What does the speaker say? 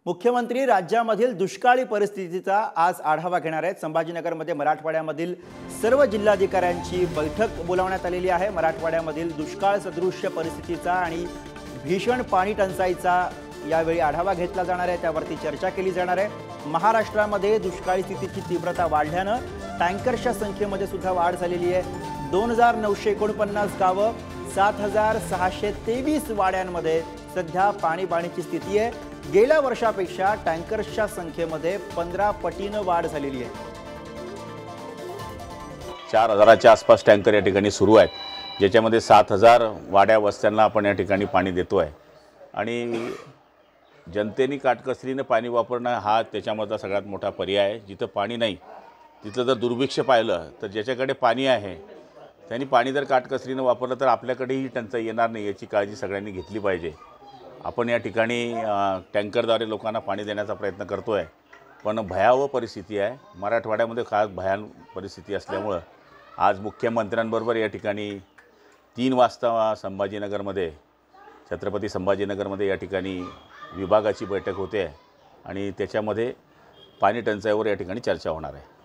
मुख्यमंत्री राज्यामधील दुष्काळी परिस्थितीचा आज आढावा घेणार आहेत। संभाजीनगरमध्ये मराठवाड्यामधील सर्व जिल्हाधिकाऱ्यांची बैठक बोलावण्यात आलेली आहे। मराठवाड्यामधील दुष्काळ सदृश्य परिस्थितीचा आणि भीषण पाणी टंचाईचा यावेळी आढावा घेतला जाणार आहे, त्यावरती चर्चा केली जाणार आहे। महाराष्ट्रामध्ये दुष्काळी स्थितीची तीव्रता वाढल्याने टँकर्सच्या संख्येमध्ये सुद्धा वाढ झालेली आहे। 2949 गावं 7623 वाड्यांमध्ये सध्या पाणीची स्थिती आहे। गेल्या वर्षापेक्षा टँकर्सच्या संख्येमध्ये 15 पटीने वाढ झालेली आहे। 4000च्या आसपास टँकर या ठिकाणी सुरू आहेत, ज्याच्यामध्ये 7000 वाड्या वस्त्यांना आपण या ठिकाणी पाणी देतो आहे। आणि जनतेने काटकसरीने पाणी वापरणं हा त्याच्यामधला सगळ्यात मोठा पर्याय आहे। जिथं पाणी नाही तिथं जर दुर्भिक्ष पाहिलं तर ज्याच्याकडे पाणी आहे त्यांनी पाणी जर काटकसरीने वापरलं तर आपल्याकडेही टंचाई येणार नाही, याची काळजी सगळ्यांनी घेतली पाहिजे। आपण या ठिकाणी टँकरद्वारे लोकांना पाणी देण्याचा प्रयत्न करतो आहे, पण भयावह परिस्थिती आहे। मराठवाड्यामध्ये खास भयान परिस्थिती असल्यामुळं आज मुख्यमंत्र्यांबरोबर या ठिकाणी 3 वाजता संभाजीनगरमध्ये छत्रपती संभाजीनगरमध्ये या ठिकाणी विभागाची बैठक होते आहे आणि त्याच्यामध्ये पाणी टंचाईवर या ठिकाणी चर्चा होणार आहे।